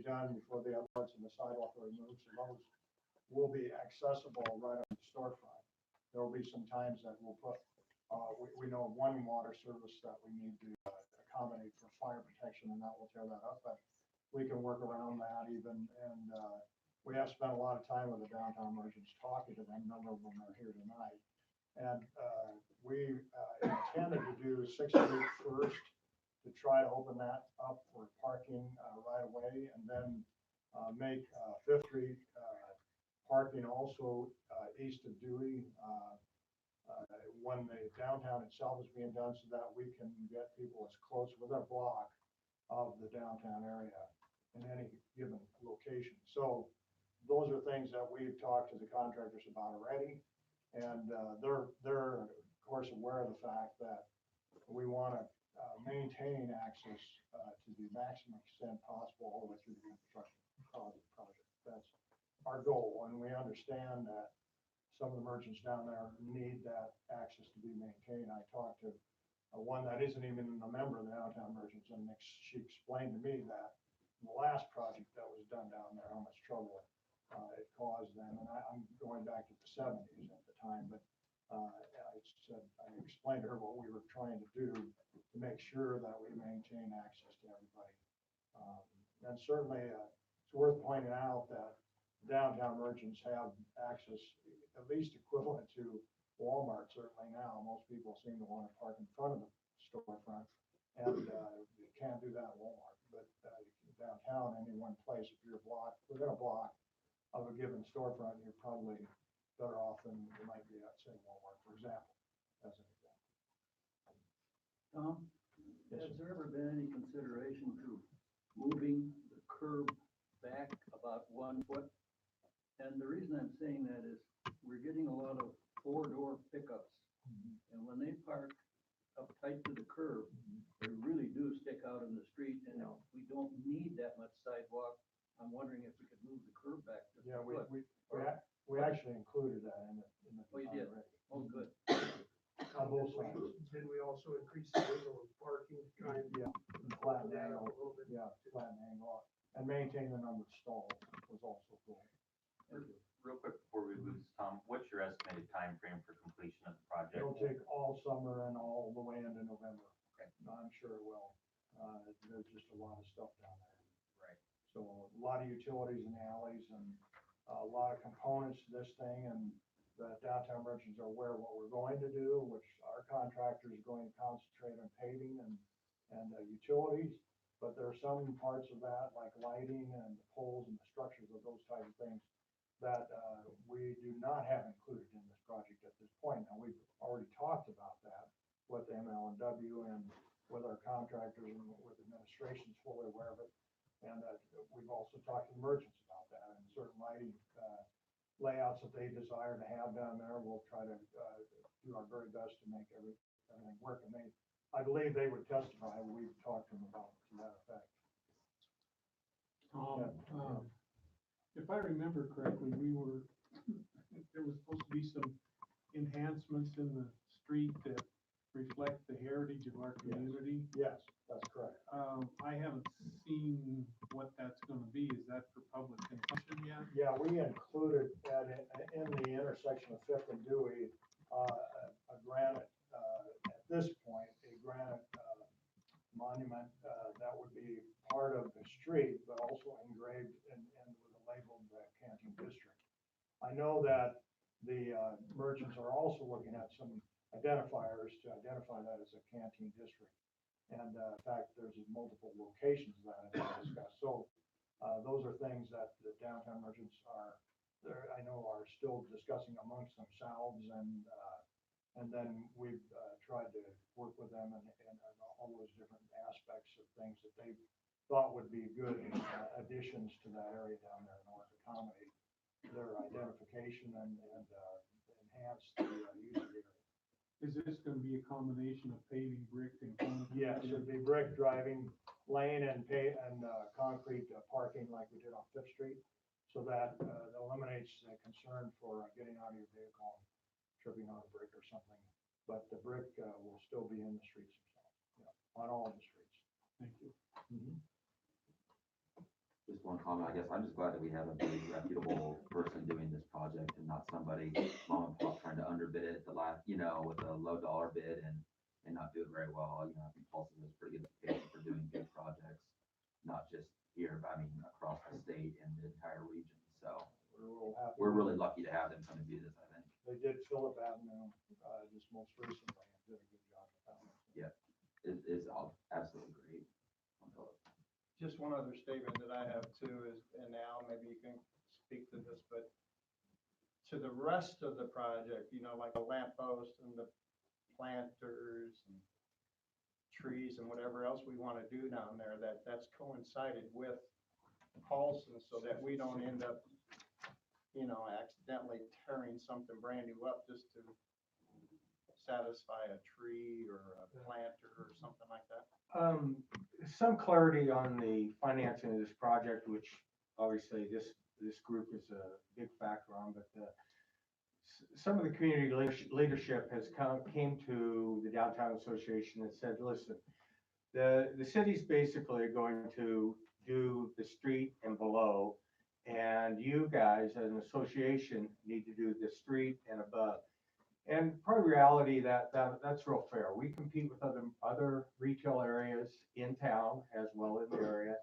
done before the outlets and the sidewalk are removed, so those will be accessible right on the storefront. There will be some times that we'll put, we know one water service that we need to accommodate for fire protection, and that will tear that up, but we can work around that even, and we have spent a lot of time with the downtown merchants talking to them. A number of them are here tonight. And we intended to do 6th Street first to try to open that up for parking right away, and then make 5th Street parking also east of Dewey when the downtown itself is being done, so that we can get people as close with our block of the downtown area in any given location. So those are things that we've talked to the contractors about already, and they're of course aware of the fact that we want to maintain access to the maximum extent possible all the way through the construction project. That's our goal, and we understand that some of the merchants down there need that access to be maintained. I talked to one that isn't even a member of the downtown merchants, and she explained to me that the last project that was done down there, how much trouble it caused them. And I'm going back to the 70s at the time, but I explained to her what we were trying to do to make sure that we maintain access to everybody. And certainly it's worth pointing out that downtown merchants have access at least equivalent to Walmart certainly now. Most people seem to want to park in front of the storefront, and you can't do that at Walmart. But downtown, any one place, if you're within a block of a given storefront, you're probably better off than you might be at, say, Walmart, for example, as an example. Tom, has there ever been any consideration to moving the curb back about 1 foot? And the reason I'm saying that is we're getting a lot of 4-door pickups, and when they park up tight to the curb, they really do stick out in the street, and we don't need that much sidewalk. I'm wondering if we could move the curb back to the foot. We actually included that in the Oh, you did? already. Oh, good. On both sides. Then we also increase the angle of parking, try and Flatten that angle, out a little bit. flatten angle, and maintain the number of stalls was also cool. Real quick before we lose Tom, what's your estimated time frame for completion of the project? It'll take all summer and all the way into November. Okay. I'm sure it will. There's just a lot of stuff down there. Right. So a lot of utilities in the alleys and a lot of components to this thing, and the downtown merchants are aware of what we're going to do, which our contractors are going to concentrate on paving and utilities. But there are some parts of that, like lighting and the poles and the structures of those types of things, that we do not have included in this project at this point. Now, we've already talked about that with ML&W and with our contractors and with administration's fully aware of it. And we've also talked to the merchants about that, and certain lighting layouts that they desire to have down there. We'll try to do our very best to make everything work. And I believe they would testify. We've talked to them about to that effect. If I remember correctly, there was supposed to be some enhancements in the street that reflect the heritage of our community. Yes, that's correct. I haven't seen what that's gonna be. Is that for public consumption yet? Yeah, we included that in the intersection of 5th and Dewey, a granite, at this point, a granite monument that would be part of the street, but also engraved and with a label of the Canteen District. I know that the merchants are also looking at some identifiers to identify that as a Canteen District. And in fact, there's multiple locations that have been discussed. So those are things that the downtown merchants I know are still discussing amongst themselves, and then we've tried to work with them and all those different aspects of things that they thought would be good additions to that area down there in order to accommodate their identification and enhance the user area. Is this gonna be a combination of paving, brick, and concrete? Yes, it'd be brick driving lane and concrete parking like we did on 5th Street. So that eliminates the concern for getting out of your vehicle and tripping on a brick or something. But the brick will still be in the streets themselves, on all the streets. Thank you. Just one comment, I guess, I'm just glad that we have a very reputable person doing this project and not somebody mom and pop trying to underbid it the last, with a low dollar bid and not do it very well. I think Paulson has pretty good reputation for doing good projects, not just here, but I mean, across the state and the entire region. So We're real happy. we're really lucky to have them come and do this, I think. They did Phillip Avenue, just most recently, and did a good job with that one. Yeah. It is absolutely great. on Phillip. Just one other statement that I have too is, and Al, maybe you can speak to this, but to the rest of the project, like the lamp post and the planters and trees and whatever else we want to do down there, that's coincided with Paulson so that we don't end up, accidentally tearing something brand new up just to satisfy a tree or a planter or something like that. Some clarity on the financing of this project, which obviously this group is a big factor on, but some of the community leadership came to the Downtown Association and said, listen, the city's basically going to do the street and below, and you guys as an association need to do the street and above. And probably reality that's real fair. We compete with other retail areas in town as well in the area.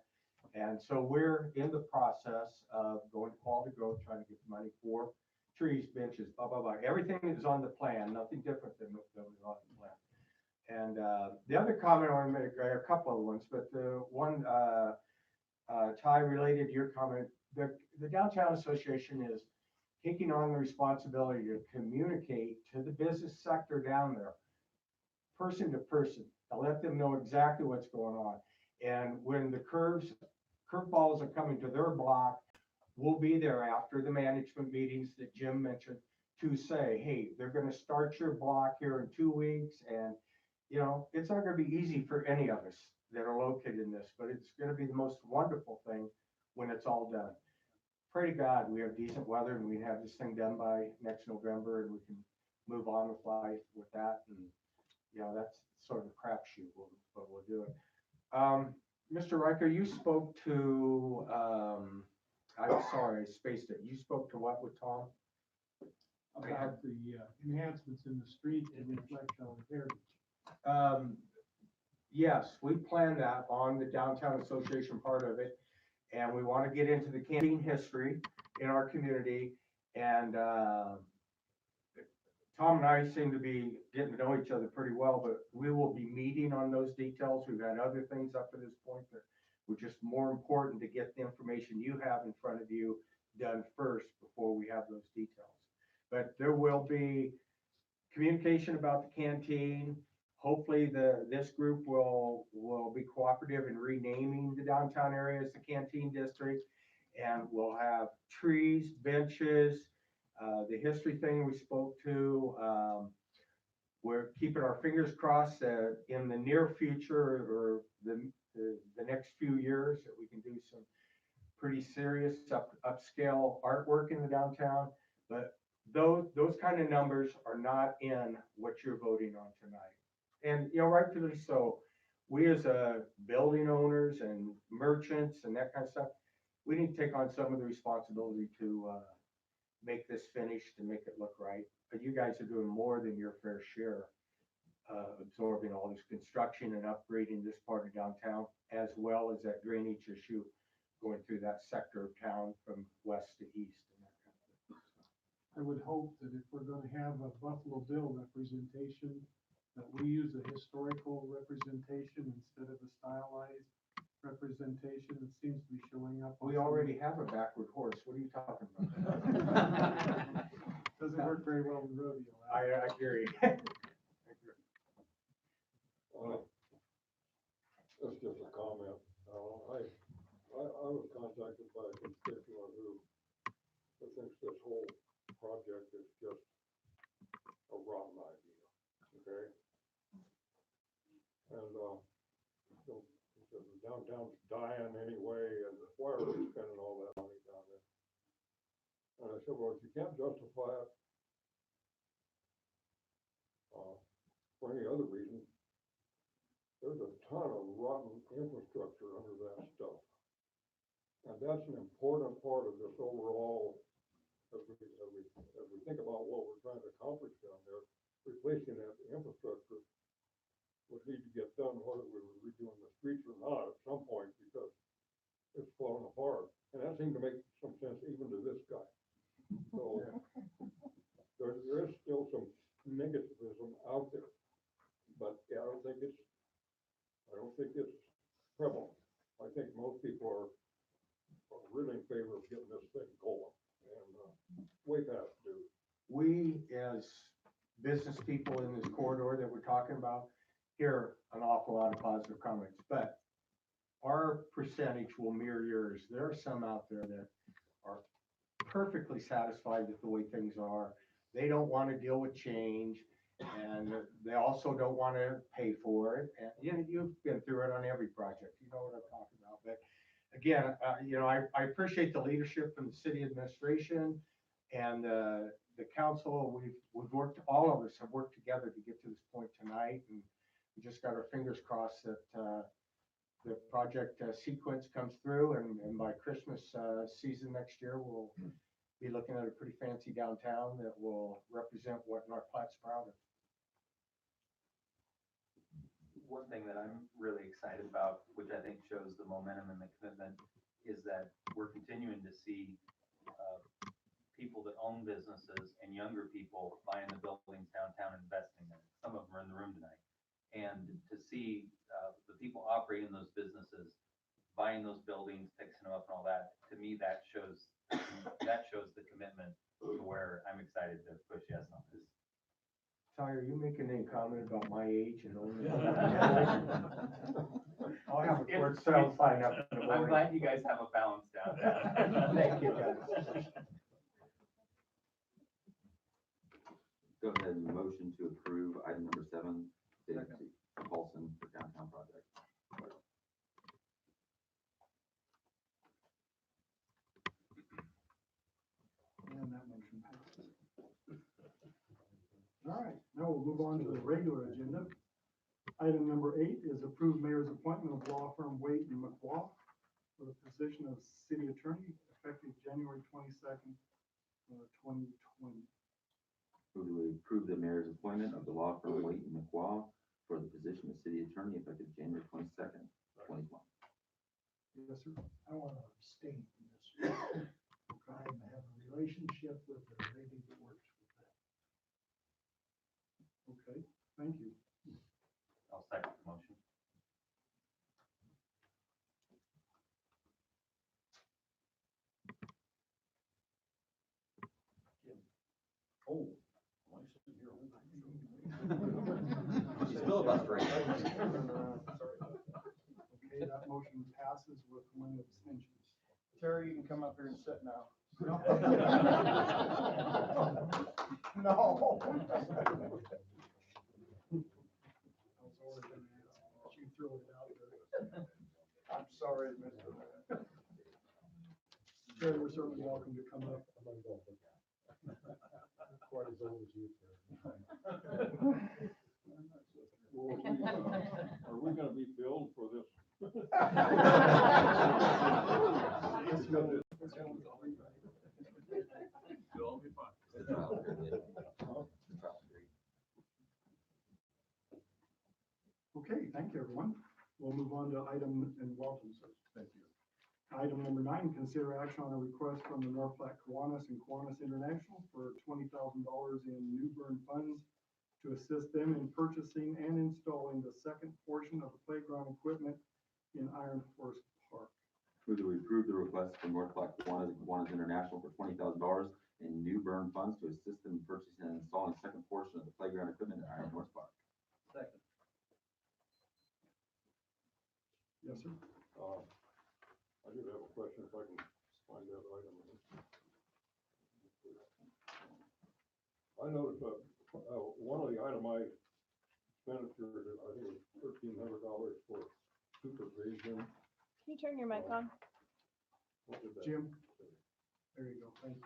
And so we're in the process of going to quality growth, trying to get the money for trees, benches, blah, blah, blah. Everything is on the plan, nothing different than what was on the plan. And the other comment I want to make, a couple of ones, but the one, Ty, related to your comment, the Downtown Association is taking on the responsibility to communicate to the business sector down there, person to person, to let them know exactly what's going on. And when the curveballs are coming to their block, we'll be there after the management meetings that Jim mentioned to say, hey, they're going to start your block here in 2 weeks. And, it's not going to be easy for any of us that are located in this, but it's going to be the most wonderful thing when it's all done. Pray to God we have decent weather and we have this thing done by next November and we can move on with life with that. And, that's sort of a crapshoot, but we'll do it. Mr. Riker, you spoke to, I'm sorry, I spaced it. You spoke to what with Tom? About the enhancements in the street and reflect on heritage. Yes, we planned that on the Downtown Association part of it. And we want to get into the canteen history in our community. And Tom and I seem to be getting to know each other pretty well, but we will be meeting on those details. We've had other things up to this point that were just more important to get the information you have in front of you done first before we have those details. But there will be communication about the canteen. Hopefully this group will be cooperative in renaming the downtown area as the canteen district, and we'll have trees, benches, the history thing we spoke to. We're keeping our fingers crossed that in the near future or the next few years that we can do some pretty serious upscale artwork in the downtown. But those kind of numbers are not in what you're voting on tonight. And, rightfully so, we as building owners and merchants and that kind of stuff, we need to take on some of the responsibility to make this finished and make it look right. But you guys are doing more than your fair share, absorbing all this construction and upgrading this part of downtown, as well as that drainage issue going through that sector of town from west to east. And that kind of thing. I would hope that if we're going to have a Buffalo Bill representation, that we use a historical representation instead of a stylized representation that seems to be showing up. We already have a backward horse. What are you talking about? Doesn't work very well in rodeo. I agree. That's just a comment. I was contacted by a constituent who thinks this whole project is just a rotten idea, okay? And, the downtown's dying anyway, and why are we spending all that money down there? And I said, well, if you can't justify it, for any other reason, there's a ton of rotten infrastructure under that stuff. And that's an important part of this overall, as we think about what we're trying to accomplish down there, replacing that infrastructure would need to get done whether we were redoing the streets or not at some point, because it's falling apart. And that seemed to make some sense even to this guy. So there is still some negativism out there. But yeah, I don't think it's prevalent. I think most people are really in favor of getting this thing going, and way past due. We, as business people in this corridor that we're talking about, hear an awful lot of positive comments, but our percentage will mirror yours. There are some out there that are perfectly satisfied with the way things are. They don't want to deal with change, and they also don't want to pay for it. And you've been through it on every project. You know what I'm talking about. But again, I appreciate the leadership from the city administration and the council. We've worked, all of us have worked together to get to this point tonight, and we just got our fingers crossed that the project sequence comes through, and by Christmas season next year, we'll be looking at a pretty fancy downtown that will represent what North Platte's proud of. One thing that I'm really excited about, which I think shows the momentum and the commitment, is that we're continuing to see people that own businesses and younger people buying the buildings downtown, investing in it. Some of them are in the room tonight. And to see the people operating those businesses, buying those buildings, fixing them up and all that, to me, that shows the commitment to where I'm excited to push yes on this. Ty, are you making any comment about my age and only? I'll have a court sale sign up in the I'm morning. glad you guys have a balance down there. Thank you, guys. Go ahead and motion to approve item number 7, Dave Paulson for downtown project. And that motion passes. All right, now we'll move on to the regular agenda. Item number 8 is approved mayor's appointment of law firm Wade and McGraw for the position of city attorney effective January 22nd, 2020. Move to approve the mayor's appointment of the law firm Waite and McGraw for the position of city attorney effective January 22nd, 2020. Yes, sir. I want to abstain from this. I have a relationship with the lady that works with that. Okay, thank you. I'll second the motion. Oh. She's filibustering. Okay, that motion passes with 1 abstention. Terry, you can come up here and sit now. No. No. I was already gonna ask, but you threw it out there. I'm sorry, Mr. Terry, you're certainly welcome to come up. Quite as old as you, sir. Well, are we gonna be billed for this? The trial period. The trial period. Okay, thank you, everyone. We'll move on to item, and welcome, sir. Thank you. Item number 9, consider action on a request from the North Platte Kiwanis and Kiwanis International for $20,000 in New Bern funds to assist them in purchasing and installing the second portion of the playground equipment in Iron Horse Park. Move to approve the request from North Platte Kiwanis and Kiwanis International for $20,000 in New Bern funds to assist them in purchasing and installing the second portion of the playground equipment at Iron Horse Park. Second. Yes, sir. I did have a question, if I can find that item. I noticed one of the itemized expenditures, I think it was $1,300 for supervision. Can you turn your mic on? What did that? Jim? There you go, thank you.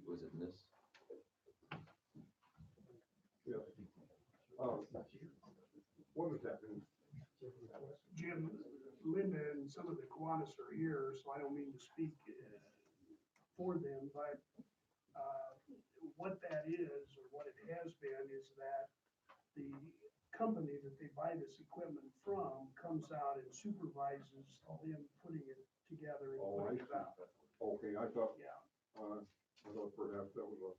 Was it this? Yeah. What does that mean? Jim, Linda and some of the Kiwanis are here, so I don't mean to speak for them, but what that is, or what it has been, is that the company that they buy this equipment from comes out and supervises them putting it together and Oh, I putting see. it out. Okay, I thought Yeah, perhaps that was a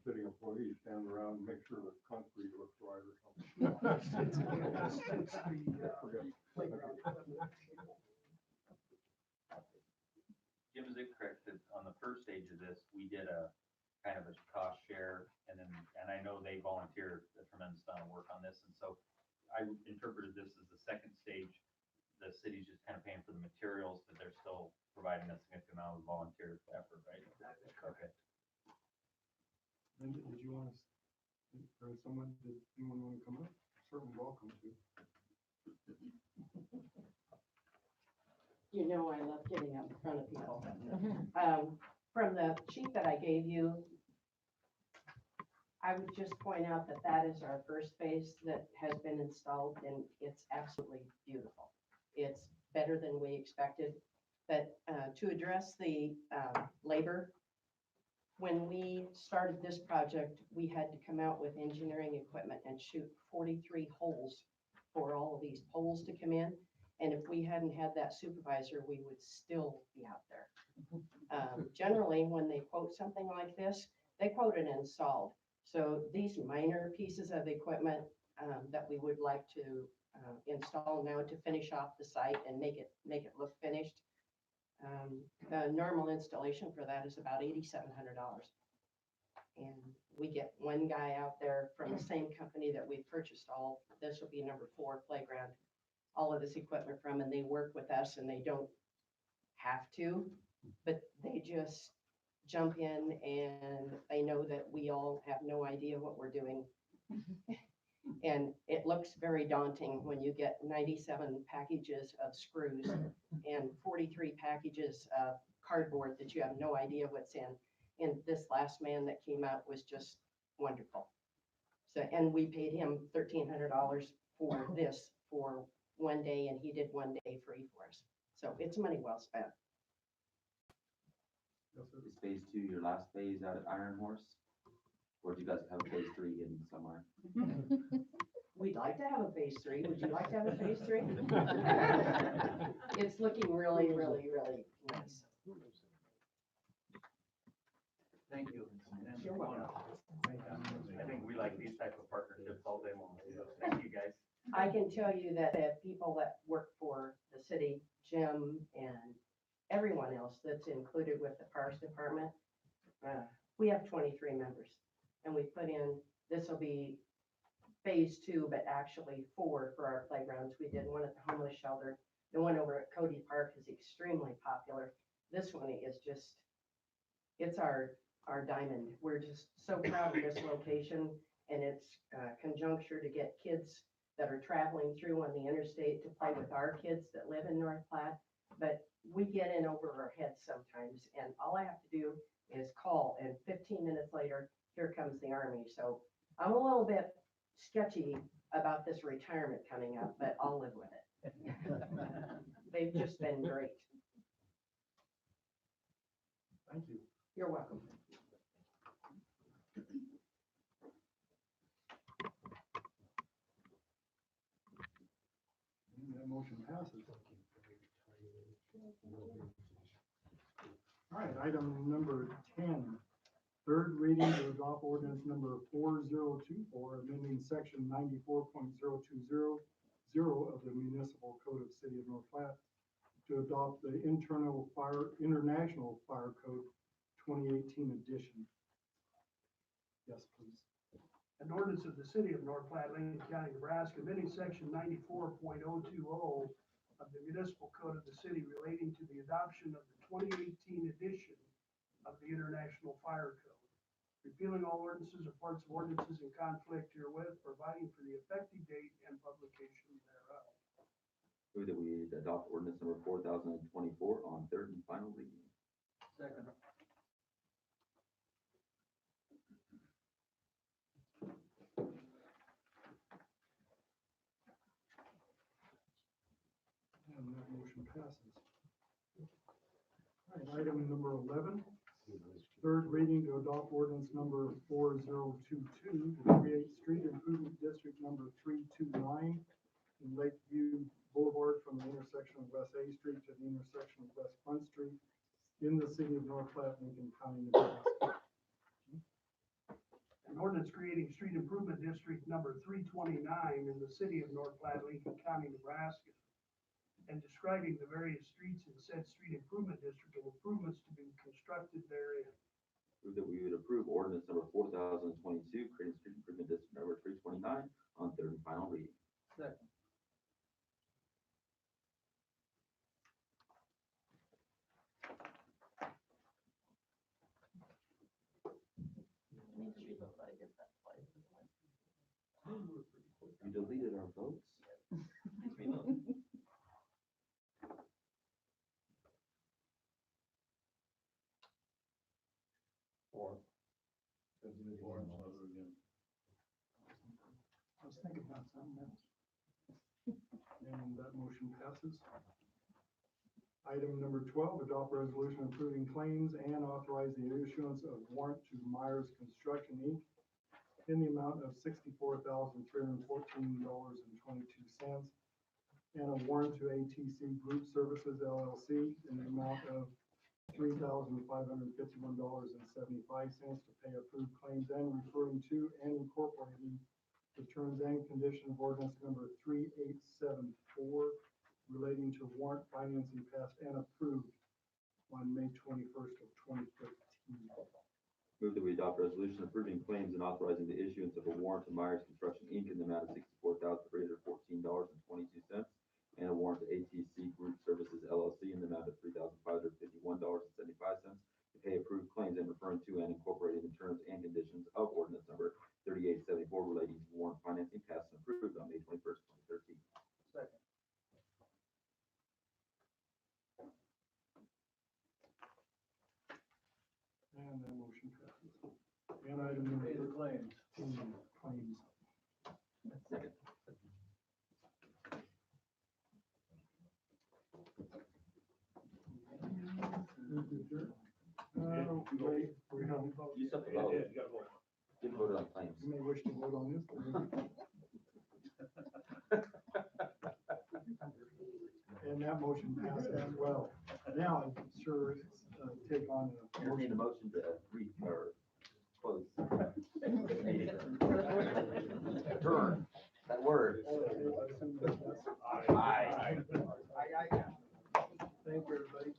city employee standing around and make sure the concrete looks right or something. it's the playground equipment. Jim, is it correct that on the first stage of this, we did a kind of a cost share, and then, and I know they volunteered a tremendous amount of work on this, and so I interpreted this as the second stage. The city's just kind of paying for the materials, but they're still providing a significant amount of volunteer effort, right? That is correct. Okay. Linda, did you want to, or someone, did anyone want to come up? Certainly welcome to. You know, I love getting up in front of people. From the sheet that I gave you, I would just point out that that is our first phase that has been installed, and it's absolutely beautiful. It's better than we expected. But to address the labor, when we started this project, we had to come out with engineering equipment and shoot 43 holes for all of these poles to come in. And if we hadn't had that supervisor, we would still be out there. Generally, when they quote something like this, they quote it installed. So these minor pieces of equipment that we would like to install now to finish off the site and make it look finished. The normal installation for that is about $8,700. And we get one guy out there from the same company that we purchased this will be number 4 playground, all of this equipment from, and they work with us, and they don't have to, but they just jump in, and they know that we all have no idea what we're doing. And it looks very daunting when you get 97 packages of screws and 43 packages of cardboard that you have no idea what's in. And this last man that came out was just wonderful. So, and we paid him $1,300 for this for one day, and he did one day free for us. So it's money well spent. Yes, sir. Is phase 2 your last phase out at Iron Horse? Or do you guys have a phase 3 hidden somewhere? We'd like to have a phase 3. Would you like to have a phase 3? It's looking really, really, really nice. Thank you. And You're welcome. I think we like these type of partnerships all day long. So thank you, guys. I can tell you that the people that work for the city, Jim and everyone else that's included with the Parks Department, we have 23 members. And we put in, this will be phase 2, but actually 4 for our playgrounds. We did one at the homeless shelter. The one over at Cody Park is extremely popular. This one is just, it's our diamond. We're just so proud of this location, and it's conjuncture to get kids that are traveling through on the interstate to play with our kids that live in North Platte. But we get in over our heads sometimes, and all I have to do is call, and 15 minutes later, here comes the Army. So I'm a little bit sketchy about this retirement coming up, but I'll live with it. They've just been great. Thank you. You're welcome. And that motion passes. All right, item number 10, third reading to adopt ordinance number 4024, amending section 94.0200 of the municipal code of the city of North Platte to adopt the international fire code 2018 edition. Yes, please. An ordinance of the city of North Platte, Lincoln County, Nebraska, amending section 94.020 of the municipal code of the city relating to the adoption of the 2018 edition of the International Fire Code, repealing all ordinances or parts of ordinances in conflict herewith, providing for the effective date and publication thereof. Move that we adopt ordinance number 4024 on third and final reading. Second. And that motion passes. All right, item number 11, third reading to adopt ordinance number 4022 to create street improvement district number 329 in Lakeview Boulevard from the intersection of West A Street to the intersection of West Front Street in the city of North Platte, Lincoln County, Nebraska. An ordinance creating street improvement district number 329 in the city of North Platte, Lincoln County, Nebraska, and describing the various streets in said street improvement district and improvements to be constructed therein. Move that we would approve ordinance number 4022, creating street improvement district number 329 on third and final reading. Second. You deleted our votes? I was thinking about something else. And that motion passes. Item number 12, adopt resolution approving claims and authorize the issuance of warrant to Myers Construction, Inc. in the amount of $64,314.22, and a warrant to ATC Group Services LLC in the amount of $3,551.75 to pay approved claims and referring to and incorporating the terms and condition of ordinance number 3874 relating to warrant financing passed and approved on May 21st of 2013. Move that we adopt resolution approving claims and authorizing the issuance of a warrant to Myers Construction, Inc. in the amount of $64,314.22, and a warrant to ATC Group Services LLC in the amount of $3,551.75 to pay approved claims and referring to and incorporating the terms and conditions of ordinance number 3874 relating to warrant financing passed and approved on May 21st, 2013. Second. And that motion passes. And item number Pay the claims. 13, claims. Second. Wait, we have, You still have to vote. You voted on claims. you may wish to vote on this. And that motion passed as well. Now, I'm sure, take on a Entertain a motion. motion to close. Adjourn. That word. Aye. Thank you, everybody.